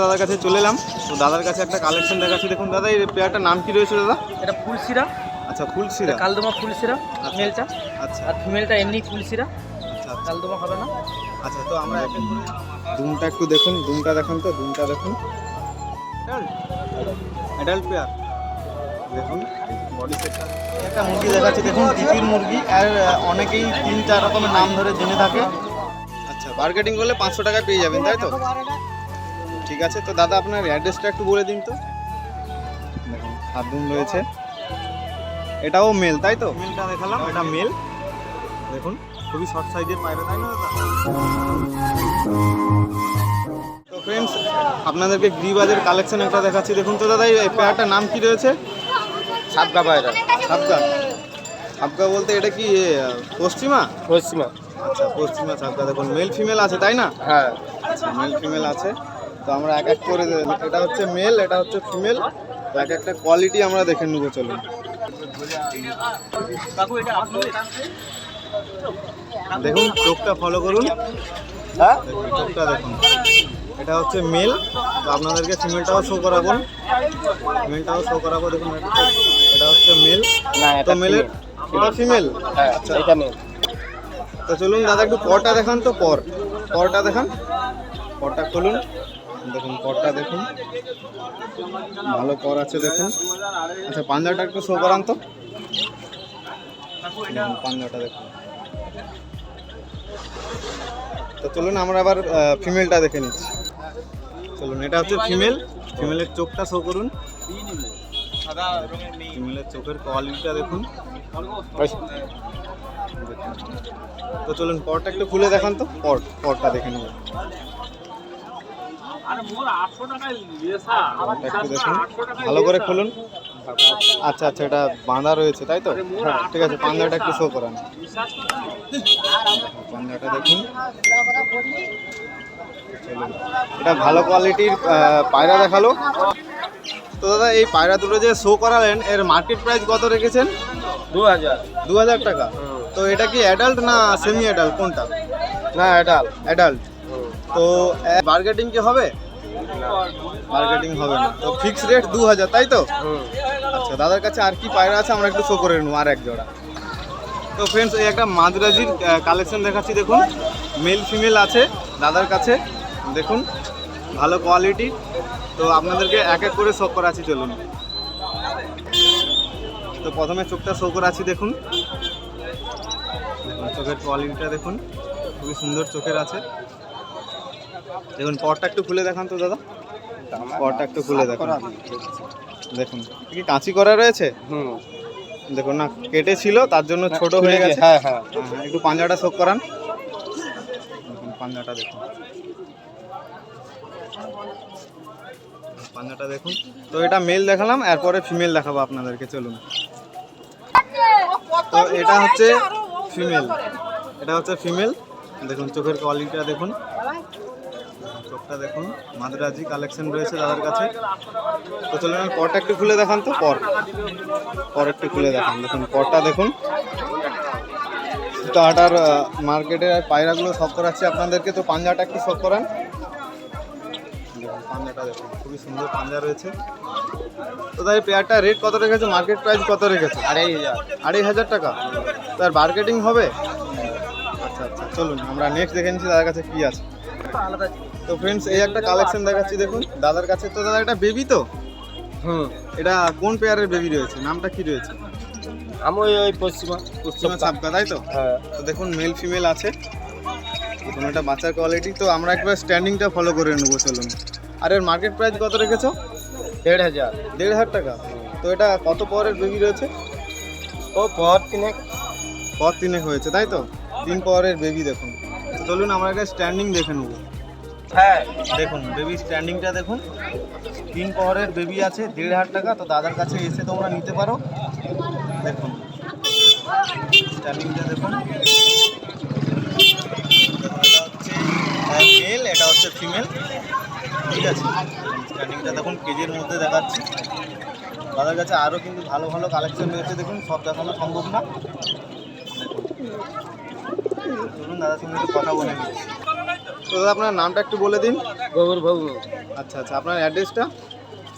দাদার কাছে চলে এলাম। তো দাদার কাছে একটা কালেকশন দেখাচ্ছি। দেখুন দাদা, এই পেয়ারটার নাম কি রয়েছে দাদা? এটা ফুলশিরা। আচ্ছা, ফুলশিরা, কালদমা ফুলশিরা মেলটা। আচ্ছা, আর ফিমেলটা এমনি ফুলশিরা, আচ্ছা, কালদমা হবে না। আচ্ছা। তো আমরা এক এক করে দুমটা একটু দেখুন, দুমটা দেখুন, তো দুমটা দেখুন। অ্যাডাল্ট পেয়ার দেখুন, বডি সেটটা। একটা মুরগি দেখাচ্ছি, দেখুন তিতির মুরগি। আর অনেকেই 3-4 রকমের নাম ধরে জেনে থাকে। আচ্ছা, মার্কেটিং করলে 500 টাকা পেয়ে যাবেন, তাই তো? ঠিক আছে। তো দাদা আপনার অ্যাড্রেসটা একটু বলে দিন তো। দেখুন হাতদুম রয়েছে, এটাও মেল, তাই তো? মেলটা দেখালাম, এটা মেল। দেখুন খুবই শর্ট সাইজের পায়রা, তাই না দাদা? তো ফ্রেন্ডস, আপনাদেরকে গ্রিবাজের কালেকশন একটা দেখাচ্ছি। দেখুন তো দাদা, এই পেয়ারটার নাম কি রয়েছে? সাতগা পায়রা। সাতগা। সাতগা বলতে এটা কি পশ্চিমা? পশ্চিমা। আচ্ছা, পশ্চিমা সাতগা। দেখুন মেল ফিমেল আছে, তাই না? হ্যাঁ। আচ্ছা, মেল ফিমেল আছে। তো আমরা এক এক করে, এটা হচ্ছে মেল, এটা হচ্ছে ফিমেল। তো এক একটা কোয়ালিটি আমরা দেখে নেবো, চলুন। দেখুন চোখটা ফলো করুন। হ্যাঁ, দেখুন চোখটা দেখুন, এটা হচ্ছে মেল। তো আপনাদেরকে ফিমেলটাও শো করাবো, ফিমেলটাও শো করাবো। দেখুন এটা হচ্ছে মেল। না তো মেলের, এটা ফিমেল। হ্যাঁ, আচ্ছা, এটা মেল। তো চলুন দাদা একটু পরটা দেখান তো। পরটা দেখান, পরটা খুলুন। দেখুন পরটা দেখুন, ভালো পর আছে দেখুন। আচ্ছা, পাঞ্জাটা একটু শো করান তো। দেখুন পাঞ্জাটা দেখুন। তো চলুন আমরা আবার ফিমেলটা দেখে নিচ্ছি। চলুন, এটা হচ্ছে ফিমেল। ফিমেলের চোখটা শো করুন। ফিমেলের চোখের কোয়ালিটিটা দেখুন। তো চলুন পরটা একটু খুলে দেখান তো। পরটা দেখে নেব। একটু দেখুন, ভালো করে খুলুন। আচ্ছা আচ্ছা, এটা বাঁধা রয়েছে, তাই তো? ঠিক আছে, পাঞ্জাটা একটু শো করান। পাঞ্জাটা দেখুন। চলুন, এটা ভালো কোয়ালিটির পায়রা দেখালো। তো দাদা, এই পায়রা দুটো যে শো করালেন, এর মার্কেট প্রাইস কত রেখেছেন? 2000 টাকা। তো এটা কি অ্যাডাল্ট না সেমি অ্যাডাল্ট, কোনটা? না, অ্যাডাল্ট। তো মার্কেটিং কি হবে? মার্কেটিং হবে না। তো ফিক্স রেট 2000, তাই তো? আচ্ছা, দাদার কাছে আর কি পায়রা আছে আমরা একটু শো করে নেবো, আর এক জোড়া। তো ফ্রেন্ডস, এই একটা মাদ্রাজির কালেকশন দেখাচ্ছি। দেখুন মেল ফিমেল আছে দাদার কাছে, দেখুন ভালো কোয়ালিটি। তো আপনাদেরকে এক এক করে শো করাচ্ছি, চলুন। তো প্রথমে চোখটা শো করাচ্ছি। দেখুন চোখের কোয়ালিটিটা দেখুন, খুবই সুন্দর চোখের আছে। দেখুন পরটা একটু খুলে দেখান তো দাদা। পরটা একটু খুলে দেখান। দেখুন কি কাঁচি করা রয়েছে। দেখুন না, কেটে ছিল তার জন্য ছোট হয়ে গেছে। হ্যাঁ হ্যাঁ, একটু পাঞ্জাটা শোক করান। পাঞ্জাটা দেখুন, পাঞ্জাটা দেখুন। তো এটা মেল দেখালাম, এরপরে ফিমেল দেখাবো আপনাদেরকে, চলুন। তো এটা হচ্ছে ফিমেল, এটা হচ্ছে ফিমেল। দেখুন চোখের কোয়ালিটিটা দেখুন, চোখটা দেখুন। মাদ্রাজি কালেকশন রয়েছে দাদার কাছে। তো চলুন পরটা একটু খুলে দেখান তো। পর একটু খুলে দেখান। দেখুন পরটা দেখুন। তো আটার মার্কেটের পায়রাগুলো শখ করাচ্ছি আপনাদেরকে। তো পাঞ্জাটা একটু শখ করান। দেখুন পাঞ্জাটা দেখুন, খুবই সুন্দর পাঞ্জা রয়েছে। তো তাই পেয়ারটা রেট কত রেখেছে? মার্কেট প্রাইস কত রেখেছে? 2500 টাকা। তার মার্কেটিং হবে? আচ্ছা আচ্ছা, চলুন আমরা নেক্সট দেখে নিচ্ছি দাদার কাছে কি আছে। তো ফ্রেন্ডস, এই একটা কালেকশন দেখাচ্ছি দেখুন দাদার কাছে। তো দাদা এটা বেবি তো? এটা কোন পেয়ারের বেবি রয়েছে? নামটা কি রয়েছে? আমি ওই পশ্চিমা সাবকা, তাই তো? হ্যাঁ। তো দেখুন মেল ফিমেল আছে। দেখুন এটা বাচ্চার কোয়ালিটি। তো আমরা একবার স্ট্যান্ডিংটা ফলো করে নেবো, চলুন। আর এর মার্কেট প্রাইস কত রেখেছো? 1500 টাকা। তো এটা কত পরের বেবি রয়েছে? ও পর তিনেক হয়েছে, তাই তো? 3 পরের বেবি। দেখুন চলুন আমরা একটা স্ট্যান্ডিং দেখে নেবো। হ্যাঁ, দেখুন বেবি স্ট্যান্ডিংটা দেখুন, 3 পরের বেবি আছে, 1500 টাকা। তো দাদার কাছে এসে তোমরা নিতে পারো। দেখুন স্ট্যান্ডিংটা দেখুন। এটা হচ্ছে মেল, এটা হচ্ছে ফিমেল, ঠিক আছে? স্ট্যান্ডিংটা দেখুন, কেজির মধ্যে দেখাচ্ছি। দাদার কাছে আরও কিন্তু ভালো ভালো কালেকশন রয়েছে। দেখুন সব দেখানো সম্ভব না। চলুন দাদার সঙ্গে একটু কথা বলে নিচ্ছি। তো দাদা আপনার নামটা একটু বলে দিন। গৌর ভৌম আচ্ছা আচ্ছা, আপনার অ্যাড্রেসটা?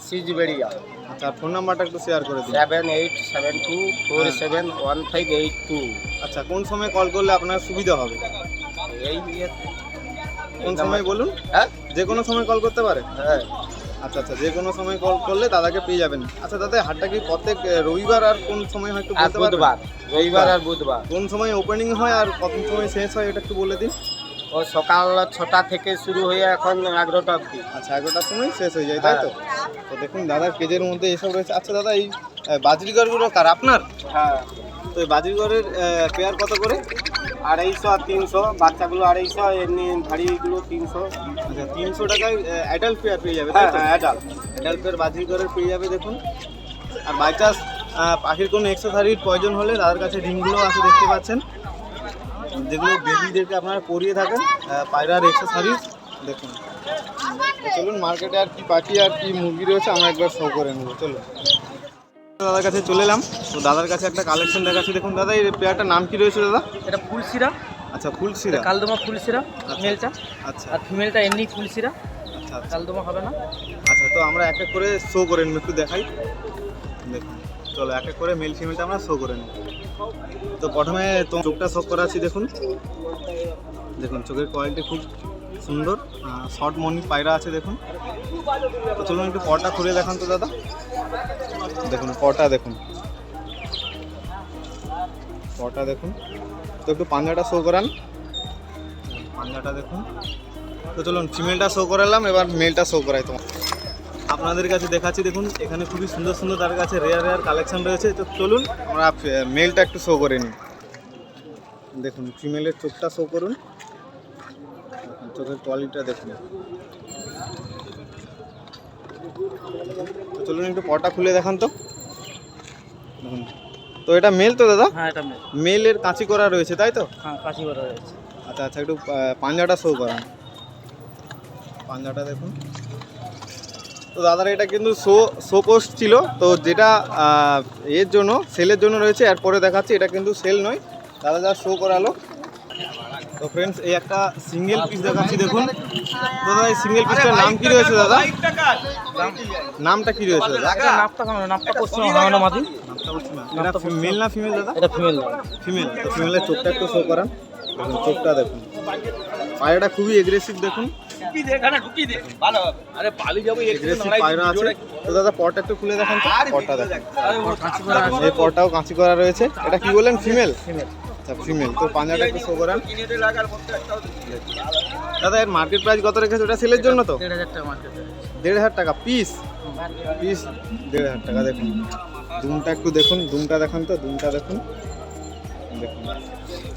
সিজবেড়িয়া আচ্ছা, আর ফোন নাম্বারটা একটু শেয়ার করে দিন। 7872471582। আচ্ছা, কোন সময় কল করলে আপনার সুবিধা হবে? এই কোন সময় বলুন? হ্যাঁ যে কোনো সময় কল করতে পারে? হ্যাঁ আচ্ছা আচ্ছা, যে কোনো সময় কল করলে দাদাকে পেয়ে যাবেন। আচ্ছা দাদা, হাটটা কি প্রত্যেক রবিবার আর কোন সময় হয় একটু আর বলতে পারবেন? বুধবার, রবিবার আর বুধবার। কোন সময় ওপেনিং হয় আর কত সময় শেষ হয় এটা একটু বলে দিন। ও সকাল 6টা থেকে শুরু হয়ে এখন 11টা অবধি। আচ্ছা, 11টার সময় শেষ হয়ে যায়, তাই তো? তো দেখুন দাদার কেজের মধ্যে এসব রয়েছে। আচ্ছা দাদা, এই বাজরিগরগুলো কার, আপনার? হ্যাঁ, তো এই বাজরিগরের পেয়ার কত করে? 250 আর 300, বাচ্চাগুলো 250, এমনি ভারীগুলো 300। আচ্ছা, 300 টাকায় অ্যাডাল্ট পেয়ার পেয়ে যাবে, হ্যাঁ তাই তো? হ্যাঁ, অ্যাডাল্ট। অ্যাডাল্ট পেয়ার বাজরিগরের পেয়ে যাবে দেখুন। আর বাই চান্স পাখির কোনো এক্সেসরির প্রয়োজন হলে দাদার কাছে রিংগুলো আছে দেখতে পাচ্ছেন, যেগুলো বেবিদেরকে আপনারা পরিয়ে থাকেন, পায়রার এক্সেসরিজ দেখুন। তো চলুন মার্কেটে আর কি পাখি আর কি মুরগি রয়েছে আমরা একবার শো করে নেবো, চলুন। দাদার কাছে চলে এলাম। তো দাদার কাছে একটা কালেকশন দেখাচ্ছি দেখুন। দাদা, এই পেয়ারটার নাম কি রয়েছে দাদা? এটা ফুলশিরা, আচ্ছা, ফুলশিরা। কালদমা ফুলশিরা মেলটা, আচ্ছা আর ফিমেলটা এমনি ফুলশিরা, আচ্ছা আচ্ছা কালদমা হবে না। আচ্ছা, তো আমরা এক এক করে শো করে নেব, একটু দেখাই দেখুন। চলো এক এক করে মেল ফিমেলটা আমরা শো করে নেব। তো প্রথমে তো চোখটা শো করাচ্ছি দেখুন। দেখুন চোখের কোয়ালিটি খুব সুন্দর, শর্ট মর্নিং পায়রা আছে দেখুন। তো চলুন একটু পটা খুলে দেখান তো দাদা। দেখুন পটা দেখুন, পটা দেখুন। তো একটু পাঞ্জাটা শো করান, পাঞ্জাটা দেখুন। তো চলুন ফিমেলটা শো করালাম, এবার মেলটা শো করাই তোমার আপনাদের কাছে দেখাচ্ছি দেখুন। এখানে খুবই সুন্দর সুন্দর তার কাছে রেয়ার রেয়ার কালেকশন রয়েছে। তো চলুন আমরা মেলটা একটু শো করে নিই। দেখুন ফিমেলের চোখটা শো করুন, দেখুন চোখের কোয়ালিটিটা দেখুন। তো চলুন একটু পটা খুলে দেখান তো। দেখুন, তো এটা মেল তো দাদা? হ্যাঁ এটা মেল। মেলের কাঁচি করা রয়েছে, তাই তো? হ্যাঁ কাশি করা রয়েছে। আচ্ছা আচ্ছা, একটু পাঞ্জাটা শো করান, পাঞ্জাটা দেখুন। তো দাদার এটা কিন্তু শো পোস্ট ছিল, তো যেটা এর জন্য সেলের জন্য রয়েছে, এরপরে দেখাচ্ছি এটা কিন্তু সেল নয়, দাদা যা শো করালো। তো ফ্রেন্ডস, এই একটা সিঙ্গেল পিস দেখাচ্ছি দেখুন। তো দাদা এই সিঙ্গেল পিসটার নাম কি রয়েছে দাদা? নামটা কি রয়েছে দাদা? এটা নাপটা কেমন? নাপটা পশ্চিম হাওয়ানো মাঝি। নামটা বলছি না, এটা মেল না ফিমেল দাদা? এটা ফিমেল। ফিমেল। তো ফিমেলের চোখটা একটু শো করান, দেখুন চোখটা দেখুন। পায়রাটা খুবই এগ্রেসিভ দেখুন, এগ্রেসিভ পায়রা আছে। তো দাদা পটটা একটু খুলে দেখান তো, পটটা দেখুন। এই পটটাও কাঁচি করা রয়েছে। এটা কি বললেন, ফিমেল? ফিমেল। আচ্ছা ফিমেল। তো পাঞ্জাটা একটু শো করান। দাদা এর মার্কেট প্রাইস কত রেখেছে? ওটা সেলের জন্য তো? 1,500 টাকা মার্কেট। 1,500 টাকা পিস? পিস 1,500 টাকা। দেখুন দুমটা একটু দেখুন, দুমটা দেখান তো, দুমটা দেখুন দেখুন।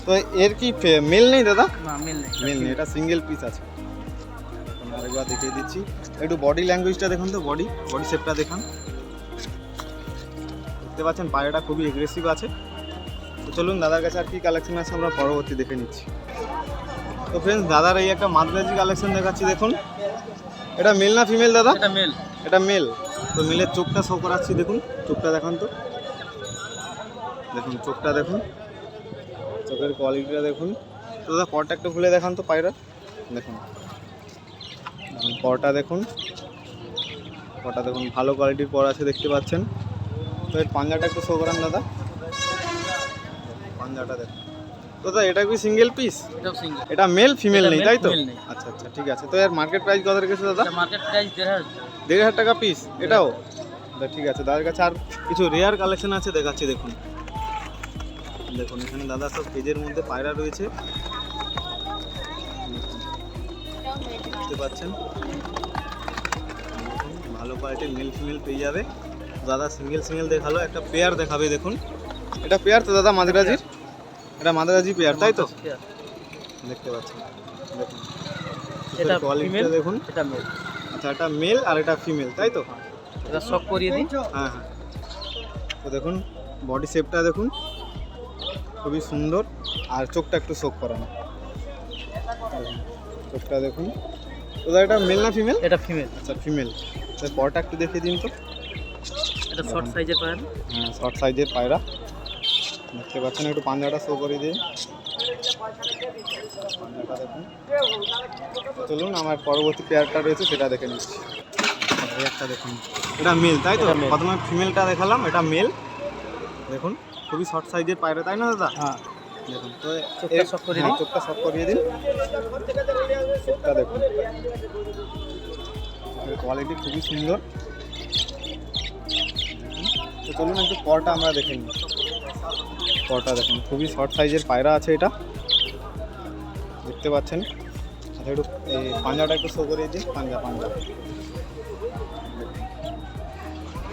তো এর কি মেল নেই দাদা? না মেল নেই। মেল নেই, এটা সিঙ্গেল পিস আছে। আরেকবার দেখিয়ে দিচ্ছি, একটু বডি ল্যাঙ্গুয়েজটা দেখুন তো, বডি শেপটা দেখান। দেখতে পাচ্ছেন পায়রাটা খুবই এগ্রেসিভ আছে। তো চলুন দাদার কাছে আর কি কালেকশন আছে আমরা পরবর্তী দেখে নিচ্ছি। তো ফ্রেন্ডস, দাদার এই একটা মাদ্রাজি কালেকশন দেখাচ্ছি দেখুন। এটা মেল না ফিমেল দাদা? এটা মেল। এটা মেল। তো মেলের চোখটা শো করাচ্ছি দেখুন, চোখটা দেখান তো। দেখুন চোখটা দেখুন, চোখের কোয়ালিটিটা দেখুন। তো দাদা পরটা একটু খুলে দেখান তো পায়রা। দেখুন পরটা দেখুন, পরটা দেখুন ভালো কোয়ালিটির পর আছে দেখতে পাচ্ছেন। তো এর পাঞ্জাটা একটু শো করান দাদা, পাঞ্জাটা দেখুন। তো দাদা এটা কি সিঙ্গেল পিস? এটাও সিঙ্গেল। এটা মেল ফিমেল এটা নেই, male, তাই তো? female নেই। আচ্ছা আচ্ছা ঠিক আছে। তো এর মার্কেট প্রাইস কত রেখেছে দাদা? এটা মার্কেট প্রাইস 1,500। 1,500 টাকা পিস এটাও? ঠিক আছে, দাদার কাছে আর কিছু রেয়ার কালেকশন আছে দেখাচ্ছি দেখুন। দেখুন এখানে দাদা সব পেজের মধ্যে পায়রা রয়েছে দেখতে পাচ্ছেন। দেখুন ভালো কোয়ালিটির মেল ফিমেল পেয়ে যাবে। দাদা সিঙ্গেল দেখালো, একটা পেয়ার দেখাবে দেখুন। এটা পেয়ার তো দাদা মাদ্রাজির? এটা মাদ্রাজি পেয়ার, তাই তো? দেখতে পাচ্ছেন দেখুন এটা কোয়ালিটিটা ফিমেল, দেখুন। এটা মেল। আচ্ছা এটা মেল আর এটা ফিমেল, তাই তো? এটা শক করিয়ে দিই। হ্যাঁ হ্যাঁ। তো দেখুন বডি শেপটা দেখুন খুবই সুন্দর, আর চোখটা একটু শোক করানো। দেখুন, চোখটা দেখুন। তো দাদা এটা মেল না ফিমেল? এটা ফিমেল। আচ্ছা ফিমেল। তো পরটা একটু দেখিয়ে দিন তো। এটা শর্ট সাইজের পায়রা। হ্যাঁ শর্ট সাইজের পায়রা দেখতে পাচ্ছেন। একটু পাঞ্জাটা শো করে দিন, পাঞ্জাটা পেয়ারটা দেখুন। তো চলুন আমার পরবর্তী পেয়ারটা রয়েছে সেটা দেখে নিচ্ছি। এই একটা দেখুন, এটা মেল তাই তো? এটা male। প্রথমে ফিমেলটা দেখালাম, এটা মেল। দেখুন খুবই শর্ট সাইজের পায়রা তাই না দাদা? হ্যাঁ, দেখুন তো চোখটা শক করিয়ে দিন। চোখটা শক করিয়ে দিন। চোখটা দেখুন, কোয়ালিটি খুবই সুন্দর। তো চলুন একটু পরটা আমরা দেখে নিই। পরটা দেখুন, খুবই শর্ট সাইজের পায়রা আছে এটা, দেখতে পাচ্ছেন। আচ্ছা একটু এই পাঞ্জাটা একটু শো করিয়ে দিন। পাঞ্জা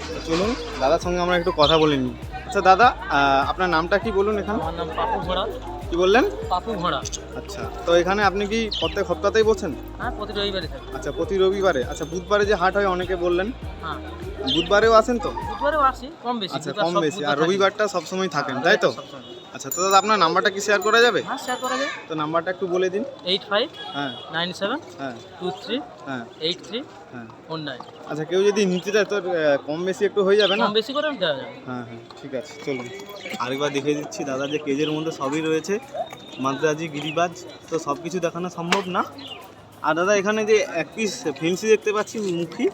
তো চলুন দাদার সঙ্গে আমরা একটু কথা বলে নিই। আচ্ছা দাদা, আপনার নামটা কি বলুন এখানে? আমার নাম পাপু ঘোড়া। কি বললেন? পাপু ঘোড়া। আচ্ছা, তো এখানে আপনি কি প্রত্যেক সপ্তাহতেই বসেন? হ্যাঁ, প্রতি রবিবারে থাকে। আচ্ছা, প্রতি রবিবারে। আচ্ছা, বুধবারে যে হাট হয় অনেকে বললেন, হ্যাঁ, বুধবারেও আসেন তো? বুধবারেও আসি, কম বেশি। আচ্ছা, বুধবার কম সব বেশি। বুধবার আর থাকি। রবিবারটা সবসময় থাকেন তাই তো? সবসময়। আচ্ছা, তো দাদা আপনার নাম্বারটা কি শেয়ার করা যাবে? হ্যাঁ, শেয়ার করা যায়। তো নাম্বারটা একটু বলে দিন। 8597 হ্যাঁ 23 হ্যাঁ 83 হ্যাঁ 19। আচ্ছা, কেউ যদি নিতে চায় তো কম বেশি একটু হয়ে যাবে না? কম বেশি করে দেওয়া যাবে। হ্যাঁ, ঠিক আছে চলুন আরেকবার দেখিয়ে দিচ্ছি দাদা যে কেজের মধ্যে সবই রয়েছে, মাদ্রাজি, গিরিবাজ, তো সব কিছু দেখানো সম্ভব না। আর দাদা এখানে যে এক পিস ফেন্সি দেখতে পাচ্ছি মুখী।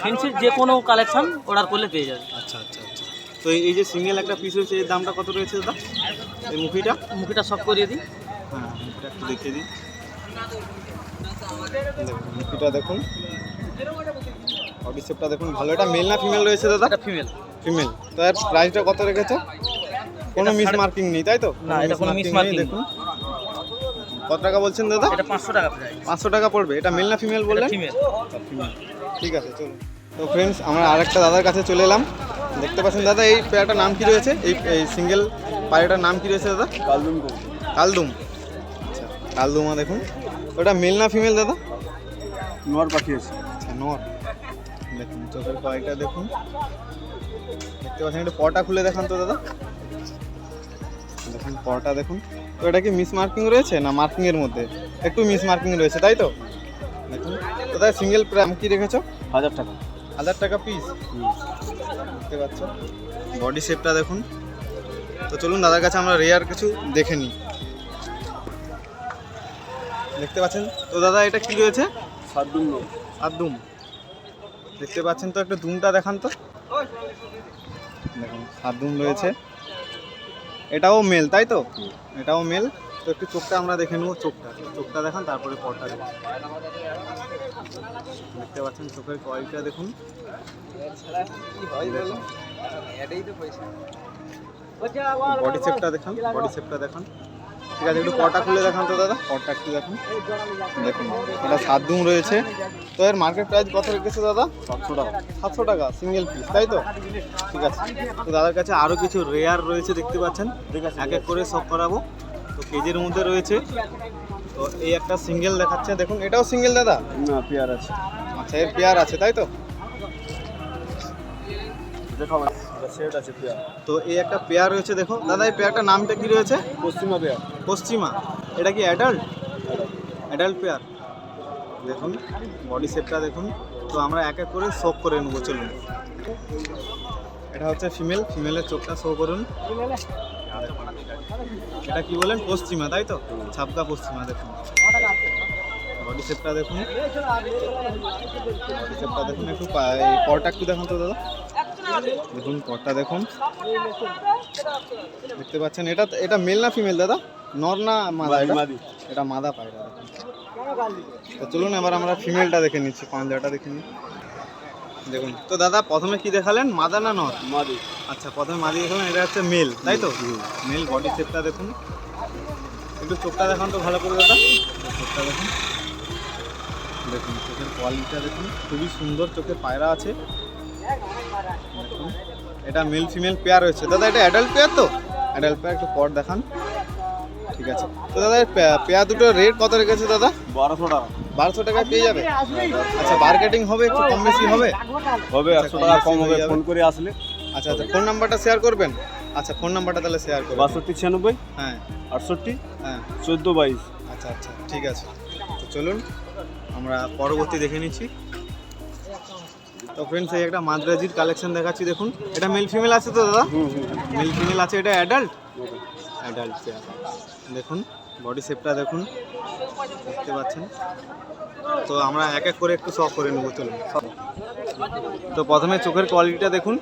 ফেন্সির যে কোনো কালেকশন অর্ডার করলে পেয়ে যাবে। আচ্ছা, তো এই যে সিঙ্গেল একটা পিস রয়েছে এর দামটা কত রয়েছে দাদা? এই মুখিটা? মুখিটা সব করিয়ে দিই। হ্যাঁ, মুখিটা একটু দেখিয়ে দিই। দেখুন মুখিটা দেখুন, বডি শেপটা দেখুন ভালো। এটা মেল না ফিমেল রয়েছে দাদা? এটা ফিমেল। ফিমেল। তো এর প্রাইসটা কত রেখেছে? কোনো মিস মার্কিং নেই তাই তো? না, এটা কোনো miss marking নেই। দেখুন কত টাকা বলছেন দাদা? এটা 500 টাকা প্রাইস। 500 টাকা পড়বে। এটা মেল না ফিমেল বললেন? ফিমেল। ফিমেল। ঠিক আছে চলুন। তো ফ্রেন্ডস, আমরা আরেকটা দাদার কাছে চলে এলাম। দেখতে পাচ্ছেন দাদা এই পেয়ারটার নাম কি রয়েছে? এই সিঙ্গেল পায়রাটার নাম কি রয়েছে দাদা? কালদুম। আচ্ছা, কালদুমা দেখুন। ওটা মেল না ফিমেল দাদা? নর পাখি আছে। আচ্ছা, নর। দেখুন চোখের কোয়ালিটিটা দেখুন, দেখতে পাচ্ছেন। একটু পটা খুলে দেখান তো দাদা। দেখুন পটা দেখুন। তো এটা কি মিস মার্কিং রয়েছে না মার্কিং এর মধ্যে? একটু মিস মার্কিং রয়েছে তাই তো? দেখুন তো তাই সিঙ্গেল প্রাইস কি রেখেছো? 1000 টাকা। 1000 টাকা পিস। দেখতে পাচ্ছ বডি শেপটা দেখুন। তো চলুন দাদার কাছে আমরা রেয়ার কিছু দেখে নিই। দেখতে পাচ্ছেন তো দাদা এটা কি রয়েছে? সাদ্দুম। দেখতে পাচ্ছেন তো, একটু দুমটা দেখান তো। দেখুন সাদ্দুম রয়েছে। এটাও মেল তাই তো? এটাও মেল। তো একটু চোখটা আমরা দেখে নেবো। চোখটা দেখান, তারপরে পরটা দেখুন। দেখতে পাচ্ছেন চোখের কোয়ালিটিটা দেখুন। বডি শেপটা দেখান। ঠিক আছে, একটু পরটা খুলে দেখান তো দাদা। পরটা একটু দেখুন। দেখুন এটা সাদ্দুম রয়েছে। তো এর মার্কেট প্রাইস কত রেখেছে দাদা? 700 টাকা। 700 টাকা সিঙ্গেল পিস তাই তো? ঠিক আছে। তো দাদার কাছে আরও কিছু রেয়ার রয়েছে দেখতে পাচ্ছেন, এক এক করে সব করাবো। তো কেজের মধ্যে রয়েছে। তো এই একটা সিঙ্গেল দেখাচ্ছে দেখুন। এটাও সিঙ্গেল দাদা? না, পেয়ার আছে। আচ্ছা, এর পেয়ার আছে তাই তো? দেখাও, সেট আছে পেয়ার। তো এই একটা পেয়ার রয়েছে দেখো দাদা। এই পেয়ারটার নামটা কি রয়েছে? পশ্চিমা পেয়ার। পশ্চিমা। এটা কি অ্যাডাল্ট পেয়ার? দেখুন বডি শেপটা দেখুন। তো আমরা এক এক করে শো করে নেবো চলুন। এটা হচ্ছে ফিমেলের চোখটা শো করুন। এটা কি বলেন? পশ্চিমা তাই তো? ছাপকা পশ্চিমা। দেখুন বডি শেপটা দেখুন। একটু এই পরটা একটু দেখুন তো দাদা। দেখুন পরটা দেখুন। দেখতে পাচ্ছেন এটা মেল না ফিমেল দাদা? নর না মাদা? এটা মাদা পায়রা। দেখুন তো চলুন এবার আমরা ফিমেলটা দেখে নিচ্ছি, পাঞ্জাটা দেখে নিই। দেখুন তো দাদা প্রথমে কি দেখালেন, মাদা না নর? মাদি। আচ্ছা, প্রথমে মাদি দেখালেন। এটা হচ্ছে মেল তাই তো? মেল। বডি শেপটা দেখুন। একটু চোখটা দেখান তো ভালো করে দাদা। চোখটা দেখুন। দেখুন চোখের কোয়ালিটিটা দেখুন, খুবই সুন্দর চোখের পায়রা আছে। দেখুন এটা মেল ফিমেল পেয়ার হয়েছে দাদা। এটা অ্যাডাল্ট পেয়ার তো? Adult pair. একটু পর দেখান। ঠিক আছে। তো দাদা পেয়ার দুটো রেট কত রেখেছে দাদা? 1200 টাকা। 1200 টাকায় পেয়ে যাবে। আচ্ছা, মার্কেটিং হবে, একটু কম বেশি হবে? 100 টাকা কম হবে ফোন করে আসলে। আচ্ছা, ফোন নাম্বারটা শেয়ার করবেন? আচ্ছা, ফোন নাম্বারটা তাহলে শেয়ার করবেন। 6296 হ্যাঁ 68 হ্যাঁ 1422। আচ্ছা, ঠিক আছে। তো চলুন আমরা পরবর্তী দেখে নিচ্ছি। তো ফ্রেন্ডস, এই একটা মাদ্রাজির কালেকশন দেখাচ্ছি দেখুন। এটা মেল ফিমেল আছে তো দাদা? মেল ফিমেল আছে। এটা অ্যাডাল্ট পেয়ার। দেখুন বডি শেপটা দেখুন, দেখতে পাচ্ছেন। তো আমরা এক এক করে একটু শখ করে নেবো, চলুন। তো প্রথমে চোখের কোয়ালিটিটা দেখুন,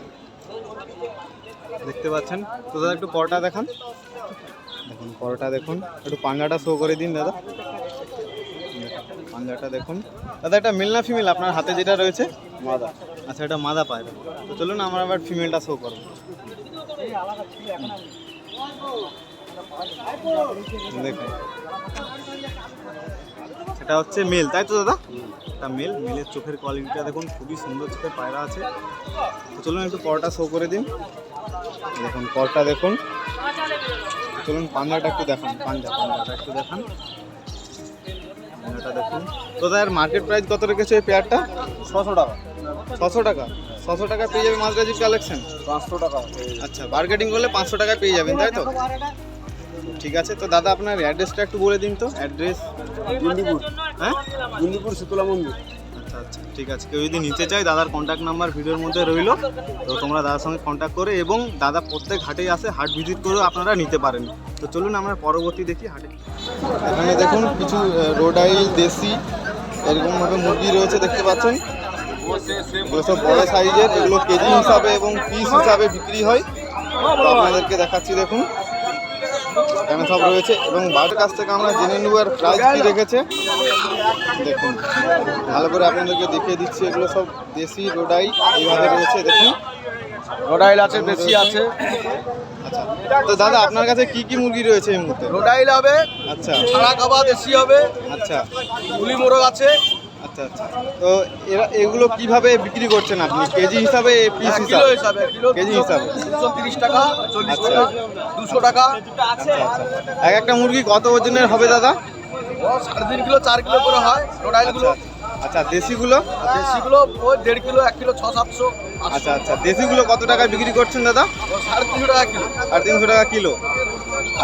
দেখতে পাচ্ছেন। তো দাদা একটু পরটা দেখান, দেখুন পরটা দেখুন। একটু পাঞ্জাটা শো করে দিন দাদা, পাঞ্জাটা দেখুন। দাদা এটা মেল না ফিমেল আপনার হাতে যেটা রয়েছে? মাদা। আচ্ছা, এটা মাদা পায়রা। তো চলুন আমরা আবার ফিমেলটা শো করবো। দেখুন এটা হচ্ছে মেল, তাই তো দাদা? এটা মেল। মেলের চোখের কোয়ালিটিটা দেখুন, খুবই সুন্দর চোখের পায়রা আছে। তো চলুন একটু পরটা শো করে দিন, দেখুন পরটা দেখুন। চলুন পাঞ্জাটা একটু দেখান, পাঞ্জাটা একটু দেখান, পাঞ্জাটা দেখুন। তো তার মার্কেট প্রাইস কত রেখেছে এই পেয়ারটা? 600 টাকা। 600 টাকা। 600 টাকা পেয়ে যাবে মাঝরাজির কালেকশন। 500 টাকা। আচ্ছা, বার্গেটিং করলে 500 টাকায় পেয়ে যাবেন, তাই তো? ঠিক আছে। তো দাদা আপনার অ্যাড্রেসটা একটু বলে দিন তো, অ্যাড্রেস। গুন্ডিপুর। হ্যাঁ, গুন্ডিপুর শীতলা মন্দির। আচ্ছা আচ্ছা, ঠিক আছে। কেউ যদি নিতে চায়, দাদার কন্ট্যাক্ট নাম্বার ভিডিওর মধ্যে রইলো। তো তোমরা দাদার সঙ্গে কন্ট্যাক্ট করে, এবং দাদা প্রত্যেক হাটেই আসে, হাট ভিজিট করেও আপনারা নিতে পারেন। তো চলুন আমরা পরবর্তী দেখি হাটে। এখানে দেখুন কিছু রোডাইল দেশি এরকমভাবে মুরগি রয়েছে, দেখতে পাচ্ছেন। এগুলো সব বড় সাইজের, এগুলো কেজি হিসাবে এবং পিস হিসাবে বিক্রি হয়। তো আপনাদেরকে দেখাচ্ছি, দেখুন এখানে সব রয়েছে। এবং বাড়ির কাছ থেকে আমরা জেনে নেব আর প্রাইস কী রেখেছে। দেখুন ভালো করে আপনাদেরকে দেখিয়ে দিচ্ছি, এগুলো সব দেশি রোডাই এইভাবে রয়েছে, দেখুন। রোডাইল আছে, দেশি আছে। আচ্ছা, তো দাদা আপনার কাছে কি কি মুরগি রয়েছে এই মুহূর্তে? রোডাইল হবে, আচ্ছা ছাড়া কাবা দেশি হবে, আচ্ছা গুলি মোরগ আছে। আচ্ছা আচ্ছা। তো এগুলো কিভাবে বিক্রি করছেন আপনি? কেজি হিসাবে, পিস কিলো হিসাবে? হিসাবে, কেজি হিসাবে। 230 টাকা, 40 আচ্ছা। টাকা, 200 টাকা। আচ্ছা আচ্ছা। এক একটা মুরগি কত ওজনের হবে দাদা? ও 3.5 কিলো 4 কিলো করে হয় রোডাইলগুলো। আচ্ছা, দেশিগুলো? দেশিগুলো ওই 1.5 কিলো 1 কিলো 600-700। আচ্ছা আচ্ছা, দেশিগুলো কত টাকায় বিক্রি করছেন দাদা? ও 350 টাকা কিলো। আর 300 টাকা কিলো।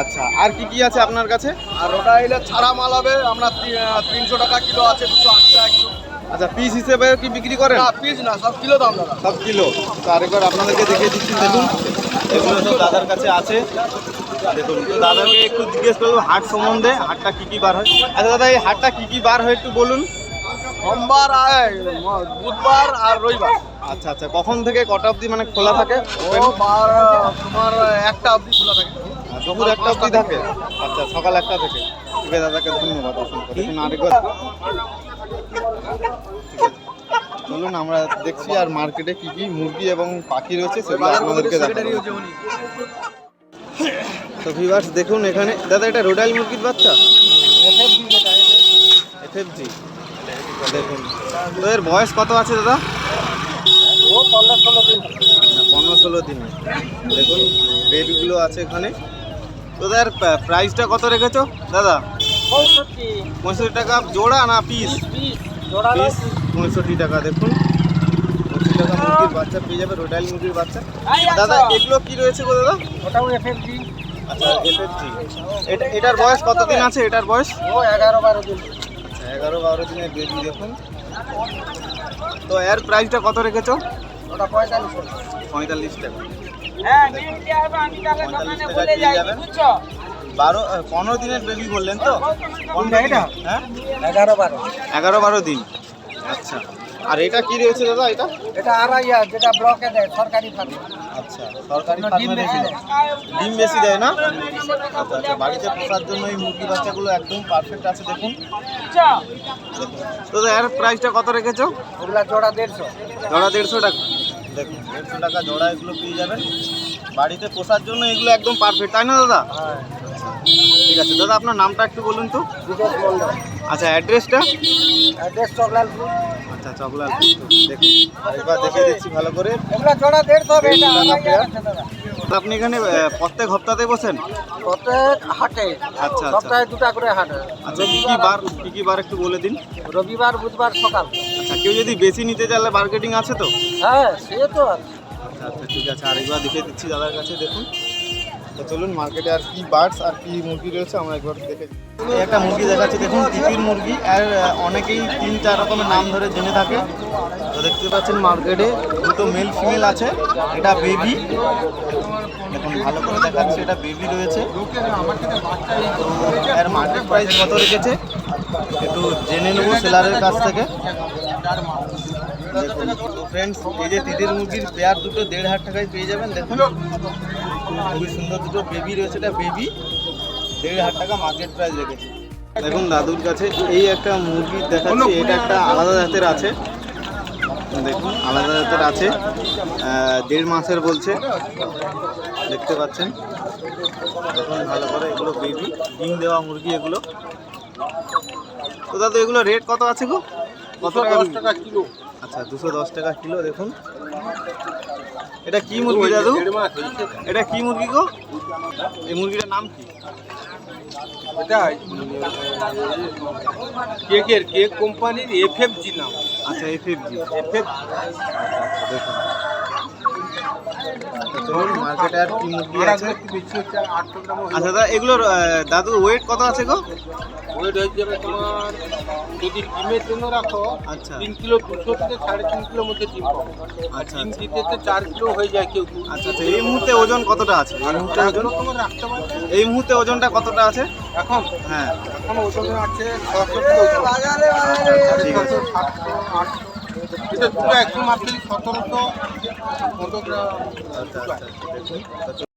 আচ্ছা, আর কি কি আছে আপনার কাছে? আর রোডাইলের ছাড়া মাল হবে আমরা 300 টাকা কিলো আছে, 280 টাকা কিলো। আচ্ছা, পিস হিসেবে কি বিক্রি করেন? না পিস না, সব কিলো দাম দাদা। সব কিলো। তো আরেকবার আপনাদেরকে দেখিয়ে দিচ্ছি, দেখুন এগুলো সব দাদার কাছে আছে। দেখুন, তো দাদাকে একটু জিজ্ঞেস করবো হাট সম্বন্ধে, হাটটা কী কী বার হয়। আচ্ছা দাদা, এই হাটটা কী কী বার হয় একটু বলুন। সোমবার আর বুধবার আর রবিবার। আচ্ছা আচ্ছা, কখন থেকে কটা অবধি মানে খোলা থাকে? ও তোমার 1টা অবধি খোলা থাকে। দুপুর 1টা অবধি থাকে। আচ্ছা, সকাল 1টা থেকে। ঠিক আছে দাদাকে ধন্যবাদ অসংখ্য। দেখুন আরেকবার, চলুন আমরা দেখছি আর মার্কেটে কি কি মুরগি এবং পাখি রয়েছে সেগুলো আপনাদেরকে দেখাবো। তো ভিউয়ার্স দেখুন এখানে, দাদা এটা রোডাইল মুরগির বাচ্চা? এফএফজি। দেখুন, তো এর বয়স কত আছে দাদা? ও 15-16 দিন। 15-16 দিন। দেখুন বেবিগুলো আছে এখানে। তো তার প্রাইসটা কত রেখেছো দাদা? 65 টাকা জোড়া না পিস? পিস 65 টাকা। দেখুন 65 টাকা মুরগির বাচ্চা পেয়ে যাবে, রোডাইল মুরগির বাচ্চা। দাদা এগুলো কি রয়েছে গো দাদা? ওটাও এফএফজি। আচ্ছা, এফএফজি। এটার বয়স কত দিন আছে? এটার বয়স ও 11-12 দিন। আচ্ছা, 11-12 দিনের বেবি। দেখুন, তো এর প্রাইসটা কত রেখেছো? ওটা 45 টাকা। 45 টাকা। হ্যাঁ, নিয়ে আসবে, আমি তাহলে দোকানে বলে যাই, বুঝছো? 15 দিনের বেবি বললেন তো? এটা? হ্যাঁ, 11-12। 11-12 দিন। আচ্ছা, আর এটা কি রয়েছে দাদা? এটা এটা আড়াইয়া, যেটা ব্লকে দেয় সরকারি ফার্মে। আচ্ছা, সরকারি ডিম ফার্মে বেশি দেয়। ডিম বেশি দেয় না? আচ্ছা আচ্ছা, বাড়িতে পোষার জন্য এই মুরগি বাচ্চাগুলো একদম পারফেক্ট আছে। দেখুন দেখুন, তো এর প্রাইসটা কত রেখেছো? ওগুলা জোড়া 150। জোড়া 150 টাকা। দেখুন 150 টাকা জোড়া এগুলো পেয়ে যাবেন। বাড়িতে পোষার জন্য এগুলো একদম পারফেক্ট, তাই না দাদা? হ্যাঁ। ঠিক আছে দাদা, আপনার নামটা একটু বলুন তো। বিদেশ মন্ডল। আচ্ছা, অ্যাড্রেসটা? অ্যাড্রেস চকলালপুর। আচ্ছা, চকলালপুর। দেখুন একবার দেখে দিচ্ছি ভালো করে। এগুলা জোড়া 150 হবে। এটা আড়াইয়া আছে দাদা। তো আপনি এখানে প্রত্যেক হপ্তাহে বসেন? প্রত্যেক হাটে। আচ্ছা আচ্ছা সপ্তাহে 2টা করে হাট হয়। আচ্ছা, কি কি বার একটু বলে দিন। রবিবার বুধবার সকাল। আচ্ছা, কেউ যদি বেশি নিতে চাইলে মার্কেটিং আছে তো? হ্যাঁ সে তো আছে। আচ্ছা আচ্ছা, ঠিক আছে। আরেকবার দেখে দিচ্ছি দাদার কাছে। দেখুন, তো চলুন মার্কেটে আর কি বার্ডস আর কি মুরগি রয়েছে আমরা একবার দেখে। এই একটা মুরগি দেখাচ্ছি, দেখুন তিতির মুরগি। আর অনেকেই 3-4 রকমের নাম ধরে জেনে থাকে। তো দেখতে পাচ্ছেন মার্কেটে দুটো মেল ফিমেল আছে। এটা বেবি, দেখুন ভালো করে দেখাচ্ছি, এটা বেবি রয়েছে। তো এর মার্কেট প্রাইস কত রেখেছে একটু জেনে নেবো সেলারের কাছ থেকে। দেখুন তো ফ্রেন্ডস, এই যে তিতির মুরগির পেয়ার দুটো 1,500 টাকায় পেয়ে যাবেন। দেখুন খুবই সুন্দর দুটো বেবি রয়েছে, এটা বেবি 1,500 টাকা মার্কেট প্রাইস রেখেছে। দেখুন দাদুর কাছে এই একটা মুরগি দেখাচ্ছি, এটা একটা আলাদা জাতের আছে। দেখুন আলাদা জাতের আছে, 1.5 মাসের বলছে, দেখতে পাচ্ছেন। দেখুন ভালো করে, এগুলো বেবি ডিম দেওয়া মুরগি এগুলো। তো দাদু এগুলো রেট কত আছে গো? কত টাকা কিলো? আচ্ছা 210 টাকা কিলো। দেখুন এটা কি মুরগি দাদু? এটা কি মুরগি গো? এই মুরগিটার নাম কি? এটা কেক কোম্পানির FFG নাম। আচ্ছা FFG। FFG দেখুন চলুন মার্কেটে আর কি মুরগি আছে। বেশি হচ্ছে 800 গ্রাম। আচ্ছা দাদা এগুলোর দাদু ওয়েট কত আছে গো? ওয়েট হয়ে যাবে তোমার, যদি ডিমের জন্য রাখো আচ্ছা 3 কিলো 200 থেকে 3.5 কিলোর মধ্যে ডিম পাবো। আচ্ছা ডিম আচ্ছা দিতে তো 4 কিলো হয়ে যায় কেউ কেউ। আচ্ছা আচ্ছা এই মুহূর্তে ওজন কতটা আছে? এই মুহূর্তে ওজন, তোমার রাখতে পারবে। এই মুহূর্তে ওজনটা কতটা আছে এখন হ্যাঁ? এখন ওজন আছে 600 কিলো। ঠিক আছে। 700 800। এটা দুটো একদম আপনি 1700 15 গ্রাম। আচ্ছা আচ্ছা দেখুন।